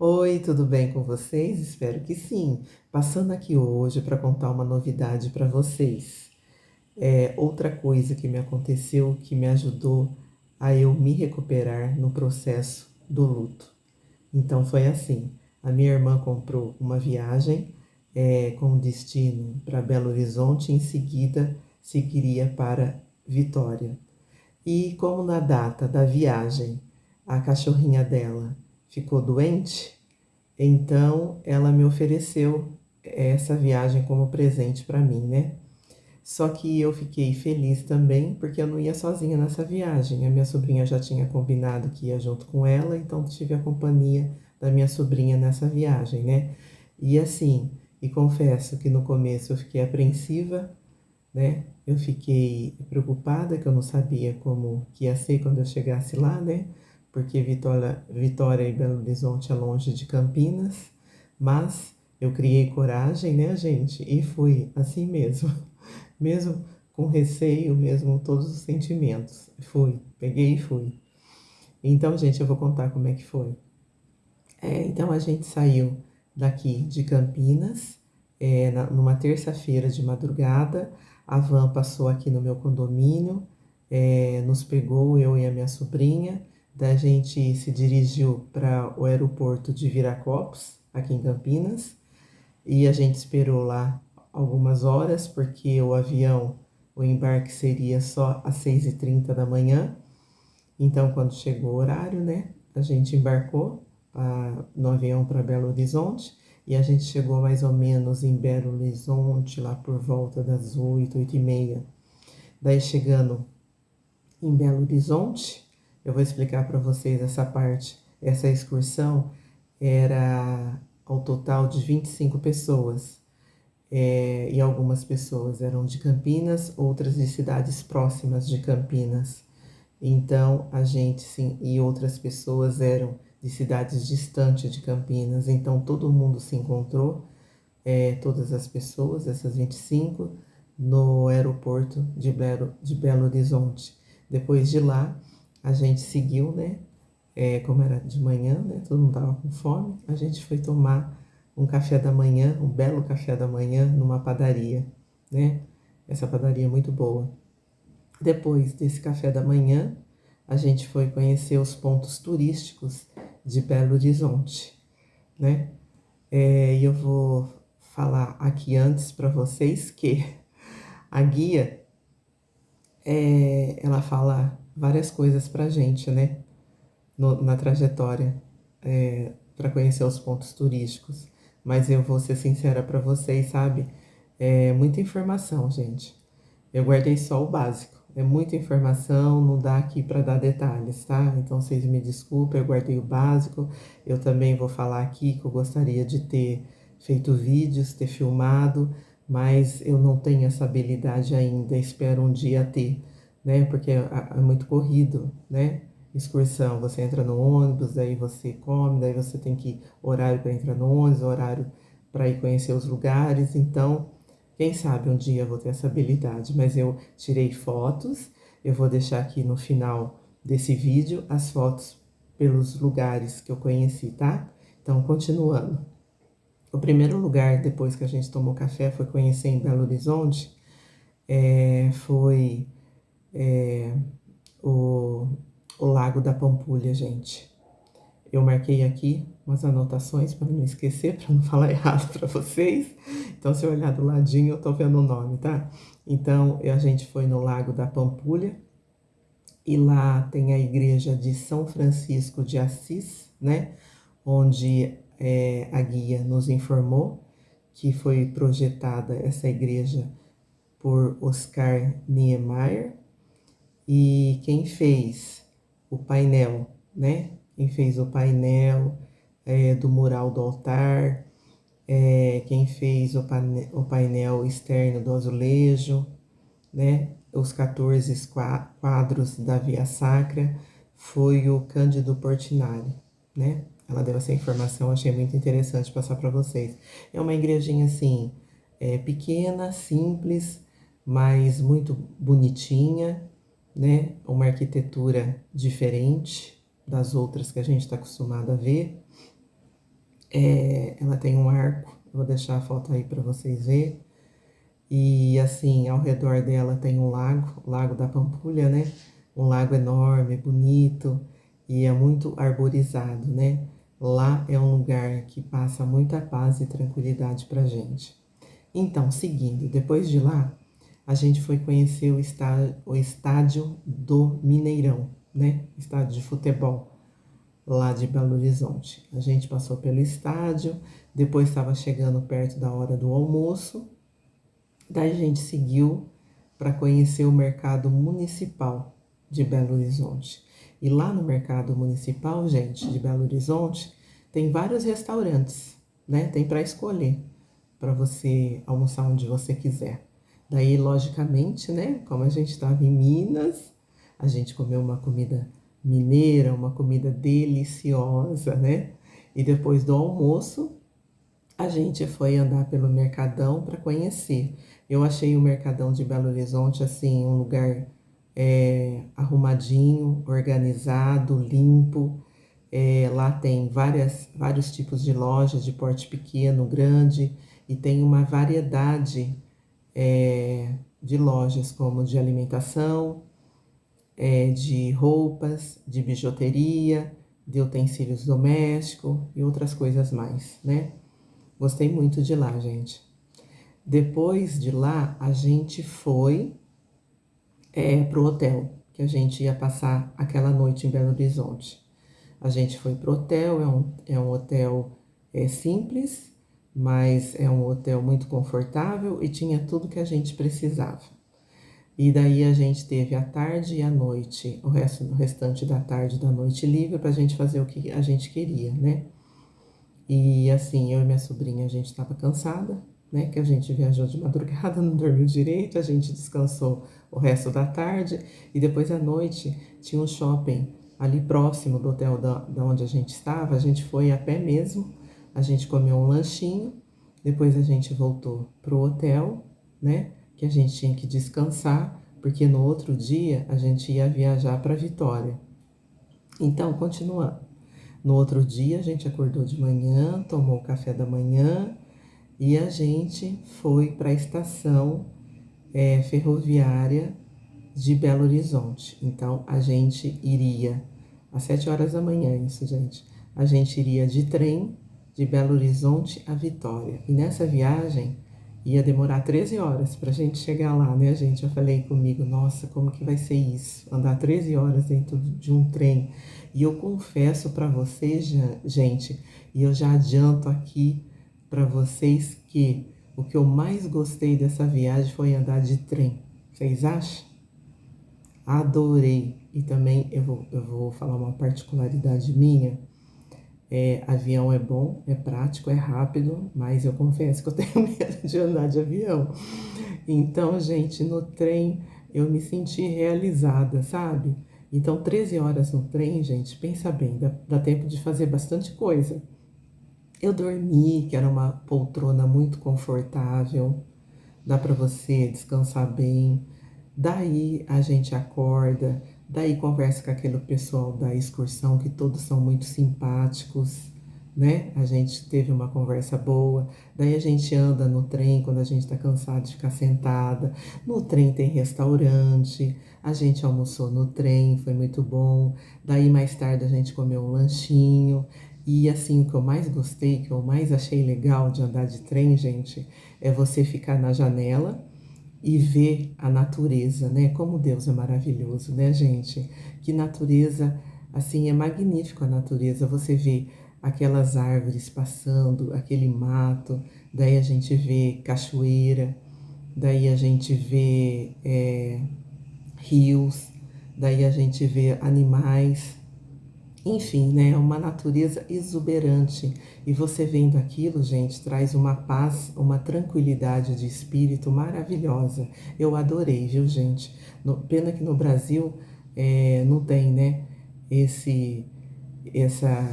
Oi, tudo bem com vocês? Espero que sim. Passando aqui hoje para contar uma novidade para vocês. Outra coisa que me aconteceu que me ajudou a eu me recuperar no processo do luto. Então foi assim: a minha irmã comprou uma viagem com destino para Belo Horizonte, e em seguida seguiria para Vitória. E como na data da viagem a cachorrinha dela ficou doente, então ela me ofereceu essa viagem como presente para mim, né? Só que eu fiquei feliz também porque eu não ia sozinha nessa viagem. A minha sobrinha já tinha combinado que ia junto com ela, então tive a companhia da minha sobrinha nessa viagem, né? E assim, e confesso que no começo eu fiquei apreensiva, né? Eu fiquei preocupada, que eu não sabia como que ia ser quando eu chegasse lá, né? Porque Vitória e Belo Horizonte é longe de Campinas, mas eu criei coragem, né, gente? E fui assim mesmo, mesmo com receio, mesmo todos os sentimentos. Fui, peguei e fui. Então, gente, eu vou contar como é que foi. Então a gente saiu daqui de Campinas, numa terça-feira de madrugada. A van passou aqui no meu condomínio, nos pegou, eu e a minha sobrinha. Da gente se dirigiu para o aeroporto de Viracopos, aqui em Campinas, e a gente esperou lá algumas horas, porque o embarque seria só às 6h30 da manhã. Então, quando chegou o horário, né, a gente embarcou no avião para Belo Horizonte e a gente chegou mais ou menos em Belo Horizonte lá por volta das 8h30. Daí, chegando em Belo Horizonte, eu vou explicar para vocês essa parte. Essa excursão era ao total de 25 pessoas. E algumas pessoas eram de Campinas, outras de cidades próximas de Campinas. Então, a gente, sim, e outras pessoas eram de cidades distantes de Campinas. Então, todo mundo se encontrou, todas as pessoas, essas 25, no aeroporto de Belo Horizonte. Depois de lá, a gente seguiu, né? Como era de manhã, né? Todo mundo estava com fome. A gente foi tomar um café da manhã, um belo café da manhã, numa padaria, né? Essa padaria é muito boa. Depois desse café da manhã, a gente foi conhecer os pontos turísticos de Belo Horizonte, né? E eu vou falar aqui antes para vocês que a guia, ela fala várias coisas para a gente, né? Na trajetória, para conhecer os pontos turísticos. Mas eu vou ser sincera para vocês, sabe? É muita informação, gente. Eu guardei só o básico. É muita informação, não dá aqui para dar detalhes, tá? Então vocês me desculpem, eu guardei o básico. Eu também vou falar aqui que eu gostaria de ter feito vídeos, ter filmado, mas eu não tenho essa habilidade ainda. Espero um dia ter, né? Porque é muito corrido, né? Excursão, você entra no ônibus, daí você come, daí você tem que horário para entrar no ônibus, horário para ir conhecer os lugares. Então, quem sabe um dia eu vou ter essa habilidade, mas eu tirei fotos, eu vou deixar aqui no final desse vídeo as fotos pelos lugares que eu conheci, tá? Então, continuando. O primeiro lugar, depois que a gente tomou café, foi conhecer em Belo Horizonte, foi o, o Lago da Pampulha, gente. Eu marquei aqui umas anotações para não esquecer, para não falar errado para vocês. Então, se eu olhar do ladinho, eu tô vendo o nome, tá? Então, a gente foi no Lago da Pampulha e lá tem a igreja de São Francisco de Assis, né? Onde a guia nos informou que foi projetada essa igreja por Oscar Niemeyer e quem fez o painel, né? Quem fez o painel do mural do altar, quem fez o painel externo do azulejo, né? Os 14 quadros da Via Sacra, foi o Cândido Portinari, né? Ela deu essa informação, achei muito interessante passar para vocês. É uma igrejinha assim, pequena, simples, mas muito bonitinha, né? Uma arquitetura diferente das outras que a gente está acostumado a ver. Ela tem um arco, eu vou deixar a foto aí para vocês verem. E assim, ao redor dela tem um lago, o Lago da Pampulha, né? Um lago enorme, bonito e é muito arborizado, né? Lá é um lugar que passa muita paz e tranquilidade pra gente. Então, seguindo, depois de lá, a gente foi conhecer o estádio do Mineirão, né? Estádio de futebol lá de Belo Horizonte. A gente passou pelo estádio, depois estava chegando perto da hora do almoço. Daí a gente seguiu para conhecer o mercado municipal de Belo Horizonte. E lá no mercado municipal, gente, de Belo Horizonte, tem vários restaurantes, né? Tem para escolher para você almoçar onde você quiser. Daí, logicamente, né? Como a gente estava em Minas, a gente comeu uma comida mineira, uma comida deliciosa, né? E depois do almoço, a gente foi andar pelo Mercadão para conhecer. Eu achei o Mercadão de Belo Horizonte assim um lugar arrumadinho, organizado, limpo. Lá tem vários tipos de lojas de porte pequeno, grande e tem uma variedade de lojas como de alimentação, de roupas, de bijuteria, de utensílios domésticos e outras coisas mais, né? Gostei muito de lá, gente. Depois de lá, a gente foi pro hotel, que a gente ia passar aquela noite em Belo Horizonte. A gente foi pro hotel, é um hotel simples, mas é um hotel muito confortável e tinha tudo que a gente precisava. E daí a gente teve a tarde e a noite, o restante da tarde e da noite livre para a gente fazer o que a gente queria, né? E assim, eu e minha sobrinha, a gente estava cansada, né? Que a gente viajou de madrugada, não dormiu direito, a gente descansou o resto da tarde e depois à noite tinha um shopping ali próximo do hotel da onde a gente estava. A gente foi a pé mesmo, a gente comeu um lanchinho, depois a gente voltou pro hotel, né? Que a gente tinha que descansar, porque no outro dia a gente ia viajar para Vitória. Então, continuando. No outro dia, a gente acordou de manhã, tomou o café da manhã e a gente foi para a estação ferroviária de Belo Horizonte. Então, a gente iria às 7 horas da manhã, isso, gente. A gente iria de trem de Belo Horizonte a Vitória. E nessa viagem ia demorar 13 horas para a gente chegar lá, né, gente? Eu falei comigo, nossa, como que vai ser isso? Andar 13 horas dentro de um trem. E eu confesso para vocês, gente, e eu já adianto aqui para vocês que o que eu mais gostei dessa viagem foi andar de trem. Vocês acham? Adorei. E também eu vou falar uma particularidade minha. Avião é bom, é prático, é rápido, mas eu confesso que eu tenho medo de andar de avião. Então, gente, no trem eu me senti realizada, sabe? Então, 13 horas no trem, gente, pensa bem, dá tempo de fazer bastante coisa. Eu dormi, que era uma poltrona muito confortável, dá para você descansar bem. Daí a gente acorda, daí conversa com aquele pessoal da excursão, que todos são muito simpáticos, né? A gente teve uma conversa boa. Daí a gente anda no trem quando a gente está cansado de ficar sentada. No trem tem restaurante, a gente almoçou no trem, foi muito bom. Daí mais tarde a gente comeu um lanchinho. E assim, o que eu mais gostei, que eu mais achei legal de andar de trem, gente, é você ficar na janela e ver a natureza, né? Como Deus é maravilhoso, né, gente? Que natureza, assim, é magnífico a natureza. Você vê aquelas árvores passando, aquele mato, daí a gente vê cachoeira, daí a gente vê rios, daí a gente vê animais. Enfim, né, é uma natureza exuberante. E você vendo aquilo, gente, traz uma paz, uma tranquilidade de espírito maravilhosa. Eu adorei, viu, gente? Pena que no Brasil não tem, né, esse, essa,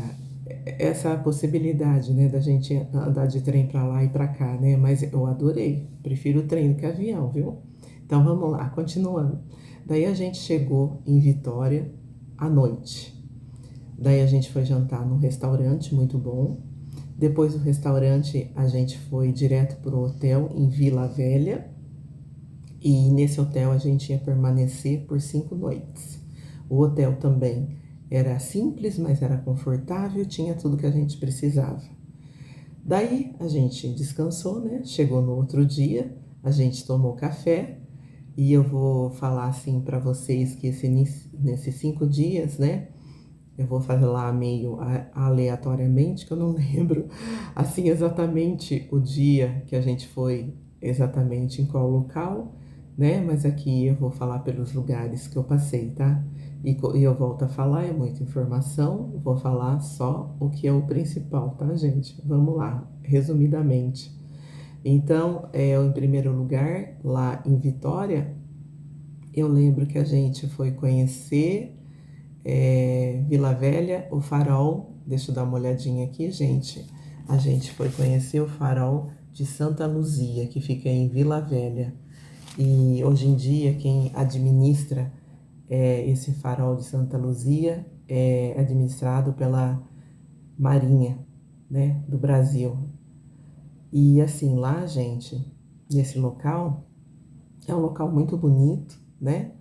essa possibilidade, né, da gente andar de trem para lá e para cá, né? Mas eu adorei. Prefiro o trem do que avião, viu? Então vamos lá, continuando. Daí a gente chegou em Vitória à noite. Daí a gente foi jantar num restaurante muito bom. Depois do restaurante, a gente foi direto para o hotel em Vila Velha. E nesse hotel a gente ia permanecer por 5 noites. O hotel também era simples, mas era confortável, tinha tudo que a gente precisava. Daí a gente descansou, né? Chegou no outro dia, a gente tomou café e eu vou falar assim para vocês que nesses 5 dias, né? Eu vou fazer lá meio aleatoriamente, que eu não lembro assim exatamente o dia que a gente foi, exatamente em qual local, né? Mas aqui eu vou falar pelos lugares que eu passei, tá? E eu volto a falar, é muita informação, vou falar só o que é o principal, tá, gente? Vamos lá, resumidamente. Então, em primeiro lugar, lá em Vitória, eu lembro que a gente foi conhecer Vila Velha, o Farol. Deixa eu dar uma olhadinha aqui, gente. A gente foi conhecer o Farol de Santa Luzia, que fica em Vila Velha. E hoje em dia, quem administra esse Farol de Santa Luzia é administrado pela Marinha, né, do Brasil. E assim, lá, gente, nesse local, é um local muito bonito, né?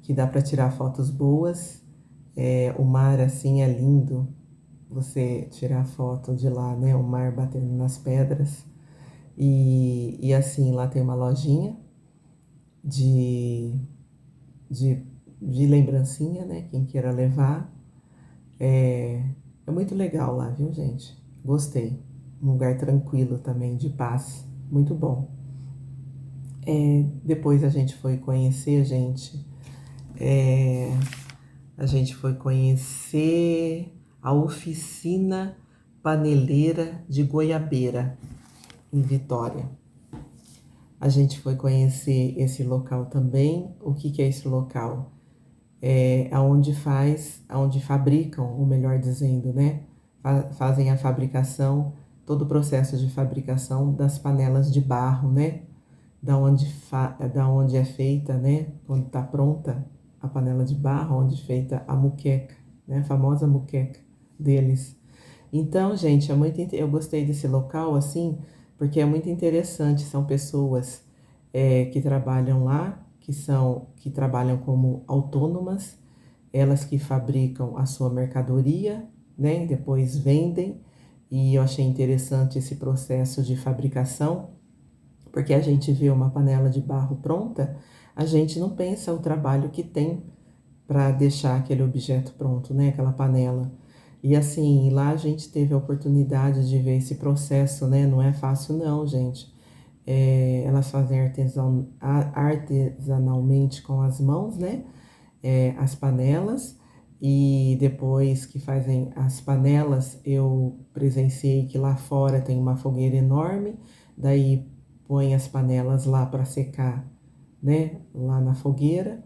Que dá para tirar fotos boas. O mar, assim, é lindo. Você tirar foto de lá, né? O mar batendo nas pedras. E assim, lá tem uma lojinha de, de, de lembrancinha, né? Quem queira levar. É muito legal lá, viu, gente? Gostei. Um lugar tranquilo também, de paz. Muito bom. Depois a gente foi conhecer, gente. A gente foi conhecer a oficina paneleira de Goiabeira, em Vitória. A gente foi conhecer esse local também. O que é esse local? É onde fabricam, ou melhor dizendo, né? Fazem a fabricação, todo o processo de fabricação das panelas de barro, né? Da onde é feita, né? Quando está pronta a panela de barro, onde é feita a muqueca, né? A famosa muqueca deles. Então, gente, eu gostei desse local, assim, porque é muito interessante. São pessoas que trabalham lá, que trabalham como autônomas, elas que fabricam a sua mercadoria, né? E depois vendem. E eu achei interessante esse processo de fabricação, porque a gente vê uma panela de barro pronta, a gente não pensa o trabalho que tem para deixar aquele objeto pronto, né? Aquela panela. E assim, lá a gente teve a oportunidade de ver esse processo, né? Não é fácil não, gente. Elas fazem artesanalmente com as mãos, né? As panelas. E depois que fazem as panelas, eu presenciei que lá fora tem uma fogueira enorme, daí põe as panelas lá para secar, né? Lá na fogueira.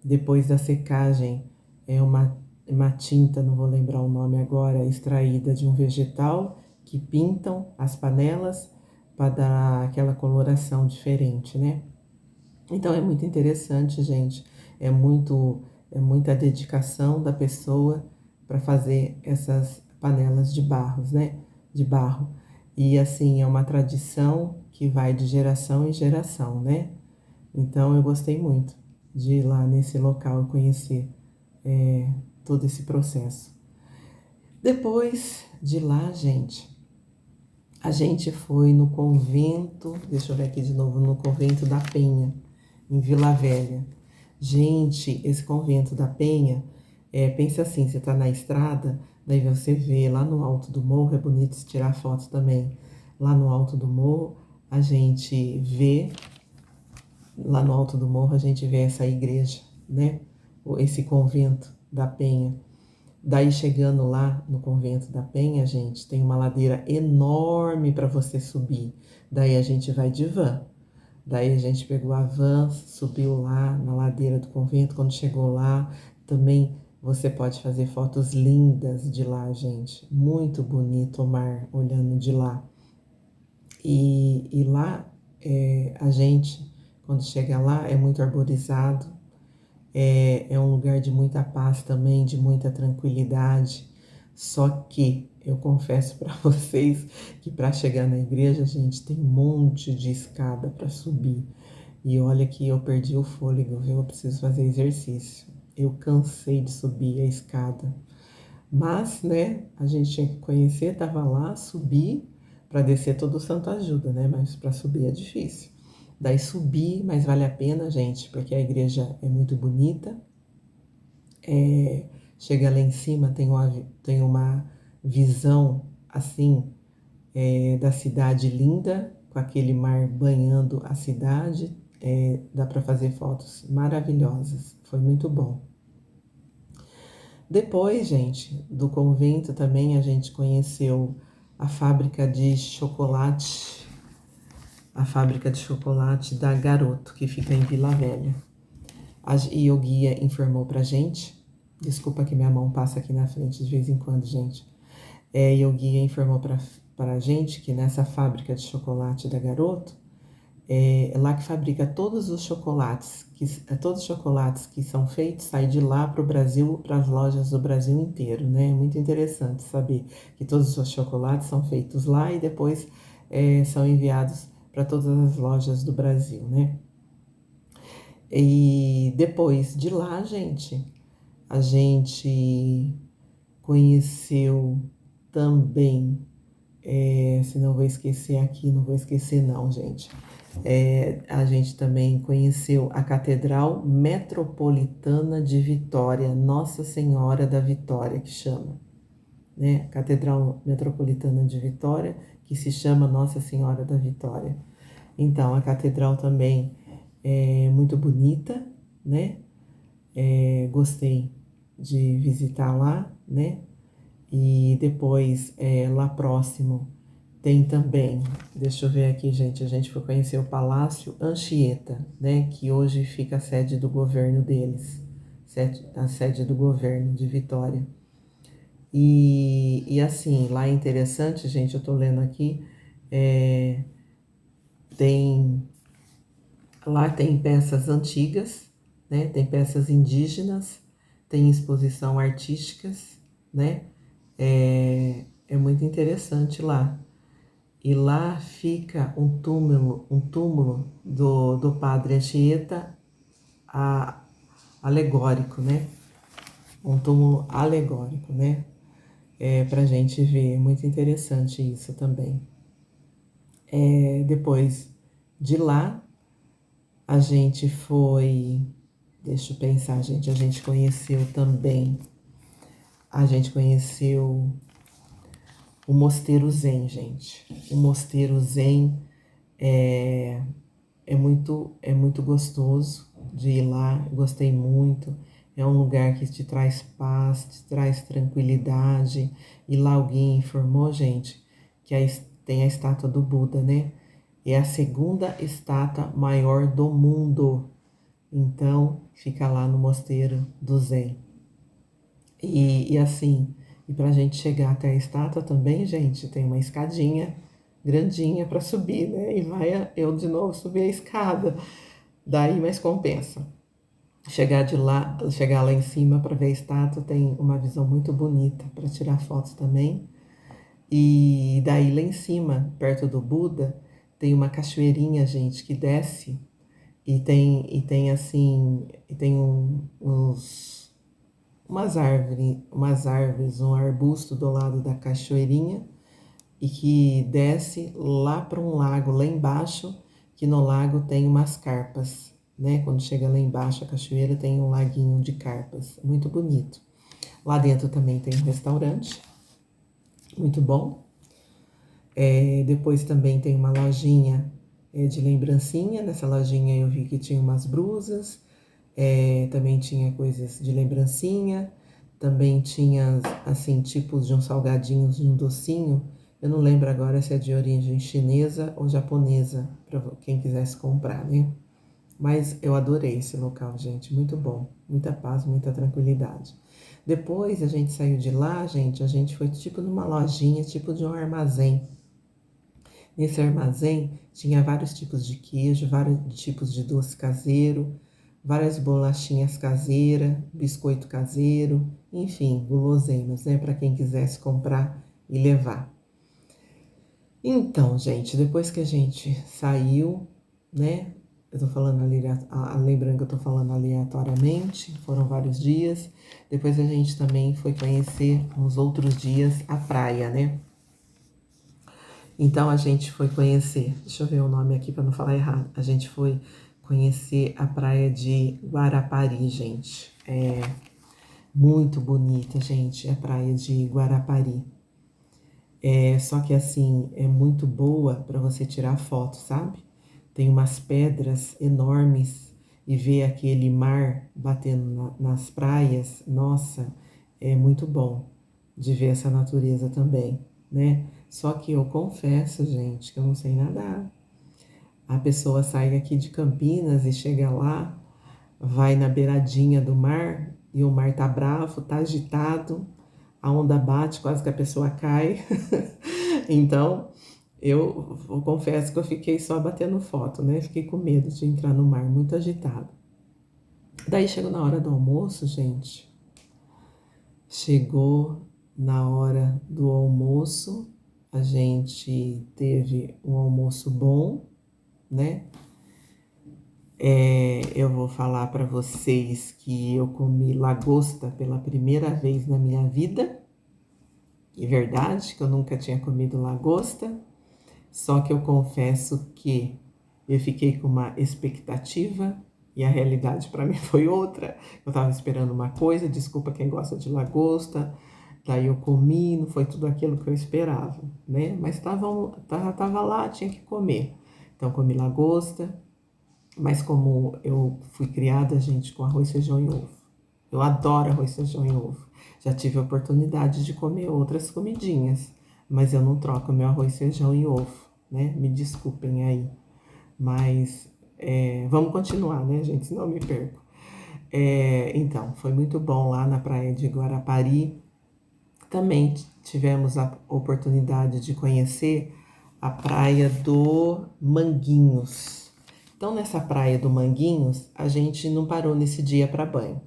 Depois da secagem, é uma tinta, não vou lembrar o nome agora, extraída de um vegetal, que pintam as panelas para dar aquela coloração diferente, né? Então é muito interessante, gente. É muita dedicação da pessoa para fazer essas panelas de barros, né? De barro. E assim, é uma tradição que vai de geração em geração, né? Então eu gostei muito de ir lá nesse local e conhecer todo esse processo. Depois de lá, gente, a gente foi no convento, deixa eu ver aqui de novo, no convento da Penha, em Vila Velha. Gente, esse convento da Penha, pensa assim, você tá na estrada, daí você vê lá no alto do morro, é bonito se tirar foto também. Lá no alto do morro, a gente vê, lá no alto do morro, a gente vê essa igreja, né? Esse convento da Penha. Daí chegando lá no convento da Penha, gente, tem uma ladeira enorme para você subir. Daí a gente vai de van. Daí a gente pegou a van, subiu lá na ladeira do convento. Quando chegou lá, também você pode fazer fotos lindas de lá, gente. Muito bonito o mar olhando de lá. E lá a gente, quando chega lá, é muito arborizado. É um lugar de muita paz também, de muita tranquilidade. Só que Eu confesso para vocês que para chegar na igreja, gente, tem um monte de escada para subir. E olha que eu perdi o fôlego, viu? Eu preciso fazer exercício. Eu cansei de subir a escada. Mas, né, a gente tinha que conhecer, tava lá, subir, para descer todo o santo ajuda, né? Mas para subir é difícil. Daí subir, mas vale a pena, gente, porque a igreja é muito bonita. Chega lá em cima, tem uma visão assim da cidade linda, com aquele mar banhando a cidade. Dá para fazer fotos maravilhosas. Foi muito bom. Depois, gente, do convento também a gente conheceu a fábrica de chocolate, a fábrica de chocolate da Garoto, que fica em Vila Velha. E o guia informou pra gente, desculpa que minha mão passa aqui na frente de vez em quando, gente. E o guia informou pra gente que nessa fábrica de chocolate da Garoto, é lá que fabrica todos os chocolates, todos os chocolates que são feitos saem de lá para o Brasil, para as lojas do Brasil inteiro, né? É muito interessante saber que todos os chocolates são feitos lá e depois são enviados para todas as lojas do Brasil, né? E depois de lá, gente, a gente conheceu também, se não vou esquecer aqui, não vou esquecer não, gente. A gente também conheceu a Catedral Metropolitana de Vitória, Nossa Senhora da Vitória, que chama, né? Catedral Metropolitana de Vitória, que se chama Nossa Senhora da Vitória. Então, a catedral também é muito bonita, né? Gostei de visitar lá, né? E depois, lá próximo, tem também, deixa eu ver aqui, gente, a gente foi conhecer o Palácio Anchieta, né? Que hoje fica a sede do governo deles, a sede do governo de Vitória. E assim, lá é interessante, gente, eu tô lendo aqui, tem lá tem peças antigas, né? Tem peças indígenas, tem exposição artísticas, né? É muito interessante lá. E lá fica um túmulo do padre Anchieta alegórico, né? Um túmulo alegórico, né? Pra gente ver, é muito interessante isso também. Depois de lá, a gente foi, deixa eu pensar, gente, a gente conheceu também, a gente conheceu o Mosteiro Zen, gente. O Mosteiro Zen é muito gostoso de ir lá, gostei muito. É um lugar que te traz paz, te traz tranquilidade. E lá alguém informou, gente, que tem a estátua do Buda, né? É a segunda estátua maior do mundo. Então, fica lá no Mosteiro do Zen. E assim, e para a gente chegar até a estátua também, gente, tem uma escadinha grandinha para subir, né? E vai eu de novo subir a escada. Daí, mas compensa. Chegar lá em cima para ver a estátua tem uma visão muito bonita para tirar fotos também. E daí lá em cima, perto do Buda, tem uma cachoeirinha, gente, que desce e tem assim, umas árvores, um arbusto do lado da cachoeirinha e que desce lá para um lago lá embaixo, que no lago tem umas carpas, né? Quando chega lá embaixo a cachoeira tem um laguinho de carpas, muito bonito. Lá dentro também tem um restaurante, muito bom. Depois também tem uma lojinha de lembrancinha. Nessa lojinha eu vi que tinha umas brusas, também tinha coisas de lembrancinha, também tinha assim tipos de uns salgadinhos, de um docinho. Eu não lembro agora se é de origem chinesa ou japonesa, para quem quisesse comprar, né? Mas eu adorei esse local, gente, muito bom, muita paz, muita tranquilidade. Depois a gente saiu de lá, gente, a gente foi tipo numa lojinha, tipo de um armazém. Nesse armazém tinha vários tipos de queijo, vários tipos de doce caseiro, várias bolachinhas caseiras, biscoito caseiro, enfim, guloseimas, né? Para quem quisesse comprar e levar. Então, gente, depois que a gente saiu, né? Eu tô falando ali, lembrando que eu tô falando aleatoriamente, foram vários dias. Depois a gente também foi conhecer uns outros dias a praia, né? Então a gente foi conhecer, deixa eu ver o nome aqui para não falar errado. A gente foi conhecer a praia de Guarapari, gente. É muito bonita, gente, a praia de Guarapari. Só que assim, é muito boa para você tirar foto, sabe? Tem umas pedras enormes e ver aquele mar batendo nas praias, nossa, é muito bom de ver essa natureza também, né? Só que eu confesso, gente, que eu não sei nadar. A pessoa sai aqui de Campinas e chega lá, vai na beiradinha do mar e o mar tá bravo, tá agitado, a onda bate, quase que a pessoa cai. Então, eu confesso que eu fiquei só batendo foto, né? Fiquei com medo de entrar no mar, muito agitado. Daí chegou na hora do almoço, gente. Chegou na hora do almoço, a gente teve um almoço bom, né? Eu vou falar para vocês que eu comi lagosta pela primeira vez na minha vida. É verdade que eu nunca tinha comido lagosta, só que eu confesso que eu fiquei com uma expectativa e a realidade para mim foi outra. Eu estava esperando uma coisa, desculpa quem gosta de lagosta, daí eu comi, não foi tudo aquilo que eu esperava, né? Mas tava lá, tinha que comer. Então comi lagosta, mas como eu fui criada, gente, com arroz, feijão e ovo. Eu adoro arroz, feijão e ovo. Já tive a oportunidade de comer outras comidinhas, mas eu não troco meu arroz, feijão e ovo, né? Me desculpem aí. Mas vamos continuar, né, gente? Senão eu me perco. Então, foi muito bom lá na praia de Guarapari. Também tivemos a oportunidade de conhecer a praia do Manguinhos. Então, nessa praia do Manguinhos, a gente não parou nesse dia para banho.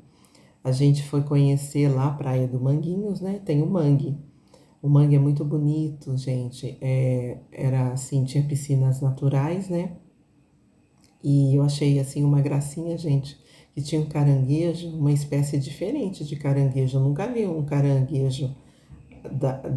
A gente foi conhecer lá a praia do Manguinhos, né? Tem o mangue. O mangue é muito bonito, gente. Era assim, tinha piscinas naturais, né? E eu achei assim uma gracinha, gente, que tinha um caranguejo, uma espécie diferente de caranguejo. Eu nunca vi um caranguejo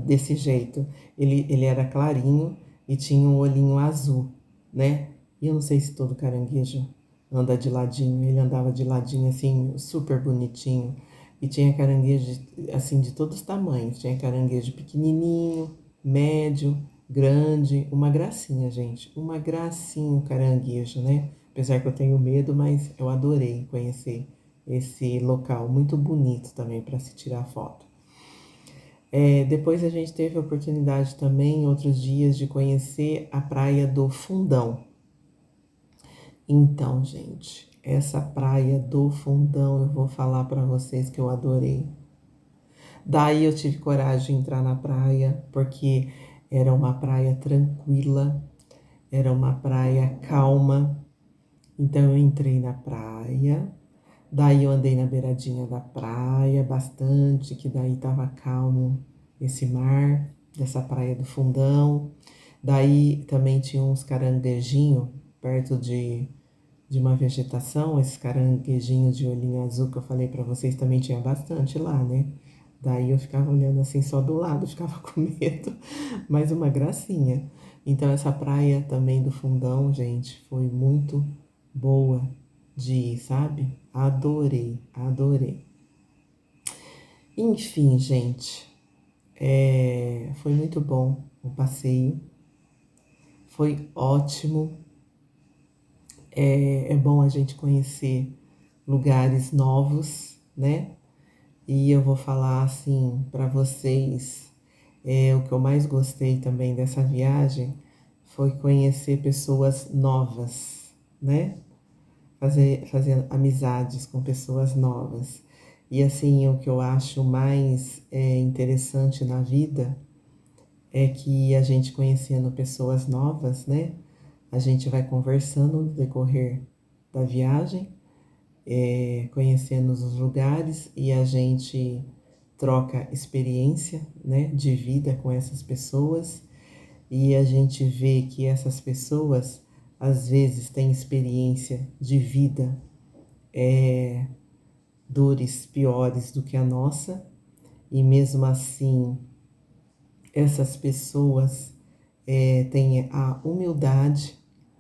desse jeito. Ele era clarinho e tinha um olhinho azul, né? E eu não sei se todo caranguejo anda de ladinho. Ele andava de ladinho assim, super bonitinho. E tinha caranguejo assim de todos os tamanhos. Tinha caranguejo pequenininho, médio, grande, uma gracinha, gente. Uma gracinha o caranguejo, né? Apesar que eu tenho medo, mas eu adorei conhecer esse local. Muito bonito também para se tirar foto. Depois a gente teve a oportunidade também, em outros dias, de conhecer a praia do Fundão. Então, gente, essa praia do Fundão eu vou falar para vocês que eu adorei. Daí eu tive coragem de entrar na praia, porque era uma praia tranquila, era uma praia calma. Então eu entrei na praia, daí eu andei na beiradinha da praia bastante, que daí tava calmo esse mar, dessa praia do Fundão. Daí também tinha uns caranguejinhos perto de uma vegetação, esses caranguejinhos de olhinho azul que eu falei para vocês também tinha bastante lá, né? Daí eu ficava olhando assim só do lado, ficava com medo, mas uma gracinha. Então essa praia também do Fundão, gente, foi muito boa de ir, sabe? Adorei, adorei. Enfim, gente, foi muito bom o passeio, foi ótimo. É bom a gente conhecer lugares novos, né? E eu vou falar assim para vocês, o que eu mais gostei também dessa viagem foi conhecer pessoas novas, né? Fazer amizades com pessoas novas. E assim, o que eu acho mais interessante na vida é que a gente conhecendo pessoas novas, né? A gente vai conversando no decorrer da viagem, conhecendo os lugares e a gente troca experiência, né, de vida com essas pessoas e a gente vê que essas pessoas às vezes têm experiência de vida, dores piores do que a nossa, e mesmo assim essas pessoas têm a humildade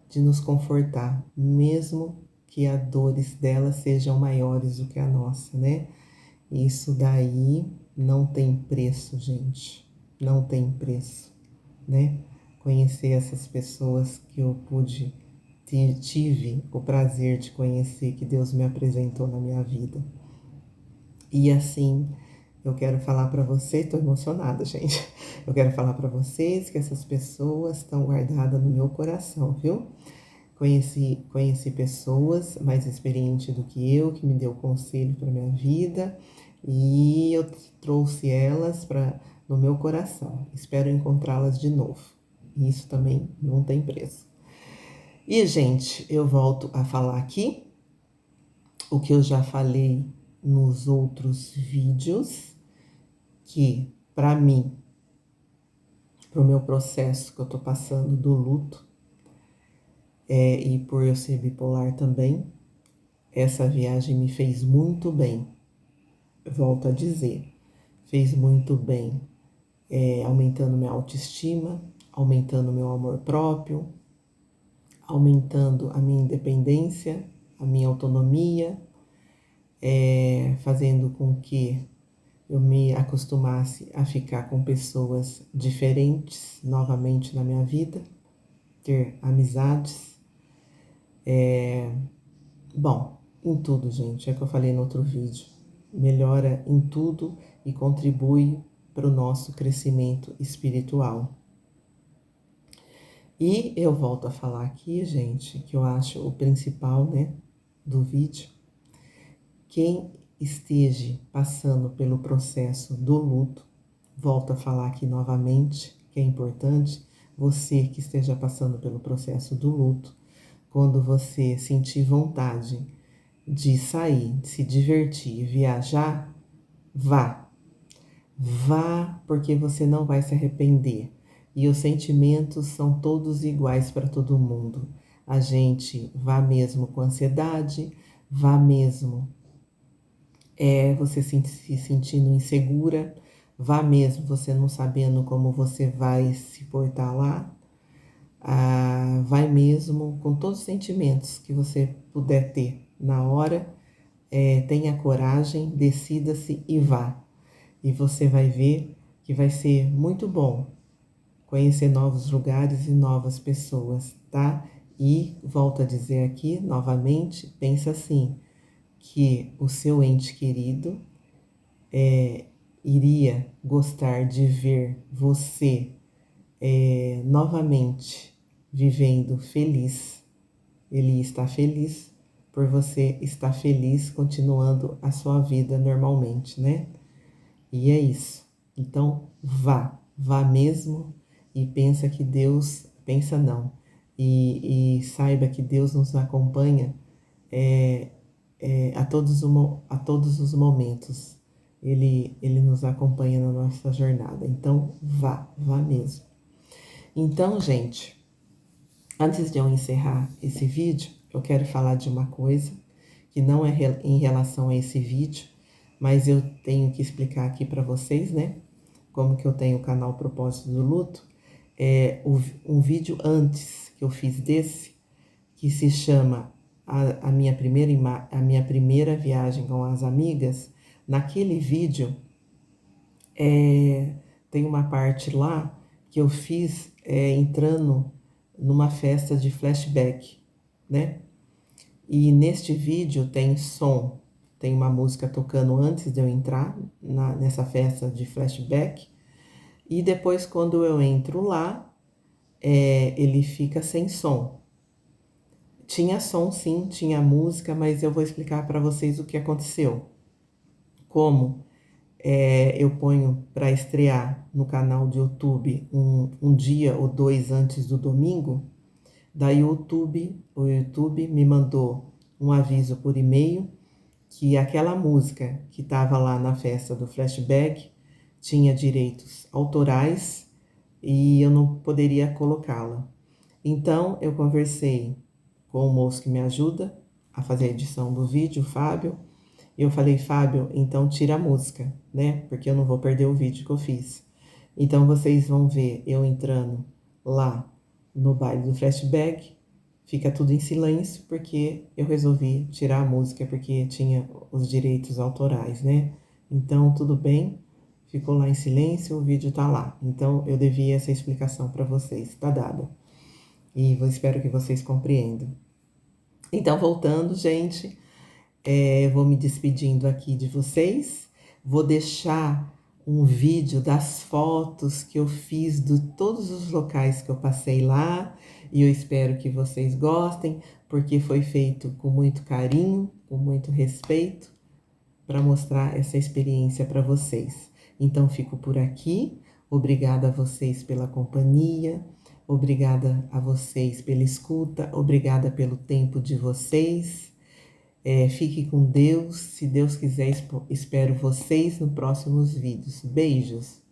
de nos confortar, mesmo que as dores delas sejam maiores do que a nossa, né? Isso daí não tem preço, gente. Não tem preço, né? Conhecer essas pessoas que eu tive o prazer de conhecer, que Deus me apresentou na minha vida. E assim, eu quero falar para vocês, tô emocionada, gente. Eu quero falar para vocês que essas pessoas estão guardadas no meu coração, viu? Conheci pessoas mais experientes do que eu, que me deu conselho para minha vida, e eu trouxe elas no meu coração. Espero encontrá-las de novo. Isso também não tem preço. E, gente, eu volto a falar aqui o que eu já falei nos outros vídeos, que para mim, para o meu processo que eu tô passando do luto, e por eu ser bipolar também, essa viagem me fez muito bem. Volto a dizer, fez muito bem, aumentando minha autoestima, aumentando meu amor próprio, aumentando a minha independência, a minha autonomia, fazendo com que eu me acostumasse a ficar com pessoas diferentes novamente na minha vida, ter amizades. Bom, em tudo, gente, é o que eu falei no outro vídeo. Melhora em tudo e contribui para o nosso crescimento espiritual. E eu volto a falar aqui, gente, que eu acho o principal, né, do vídeo. Quem esteja passando pelo processo do luto, volto a falar aqui novamente, que é importante, você que esteja passando pelo processo do luto, quando você sentir vontade de sair, de se divertir, viajar, vá. Vá, porque você não vai se arrepender. E os sentimentos são todos iguais para todo mundo. A gente vá mesmo com ansiedade, vá mesmo você se sentindo insegura, vá mesmo você não sabendo como você vai se portar lá, vai mesmo com todos os sentimentos que você puder ter na hora, tenha coragem, decida-se e vá. E você vai ver que vai ser muito bom conhecer novos lugares e novas pessoas, tá? E volto a dizer aqui novamente, pensa assim, que o seu ente querido iria gostar de ver você novamente vivendo feliz. Ele está feliz por você estar feliz, continuando a sua vida normalmente, né? E é isso. Então, vá mesmo e pensa não, e saiba que Deus nos acompanha a todos os momentos. Ele nos acompanha na nossa jornada. Então, vá mesmo. Então, gente, antes de eu encerrar esse vídeo, eu quero falar de uma coisa que não é em relação a esse vídeo, mas eu tenho que explicar aqui para vocês, né? Como que eu tenho o canal Propósito do Luto. Um vídeo antes que eu fiz desse, que se chama a minha primeira viagem com as amigas. Naquele vídeo, tem uma parte lá que eu fiz entrando numa festa de flashback, né? E neste vídeo tem som, tem uma música tocando antes de eu entrar nessa festa de flashback. E depois, quando eu entro lá, ele fica sem som. Tinha som, sim, tinha música, mas eu vou explicar para vocês o que aconteceu. Como eu ponho para estrear no canal de YouTube um dia ou dois antes do domingo, daí o YouTube me mandou um aviso por e-mail que aquela música que estava lá na festa do flashback tinha direitos autorais e eu não poderia colocá-la. Então eu conversei com o moço que me ajuda a fazer a edição do vídeo, o Fábio, e eu falei, Fábio, então tira a música, né? Porque eu não vou perder o vídeo que eu fiz. Então vocês vão ver eu entrando lá no baile do flashback, fica tudo em silêncio porque eu resolvi tirar a música porque tinha os direitos autorais, né? Então tudo bem, ficou lá em silêncio, o vídeo tá lá. Então eu devia essa explicação para vocês, tá dada. E eu espero que vocês compreendam. Então, voltando, gente, vou me despedindo aqui de vocês. Vou deixar um vídeo das fotos que eu fiz de todos os locais que eu passei lá. E eu espero que vocês gostem, porque foi feito com muito carinho, com muito respeito, para mostrar essa experiência para vocês. Então, fico por aqui. Obrigada a vocês pela companhia. Obrigada a vocês pela escuta. Obrigada pelo tempo de vocês. Fique com Deus. Se Deus quiser, espero vocês nos próximos vídeos. Beijos!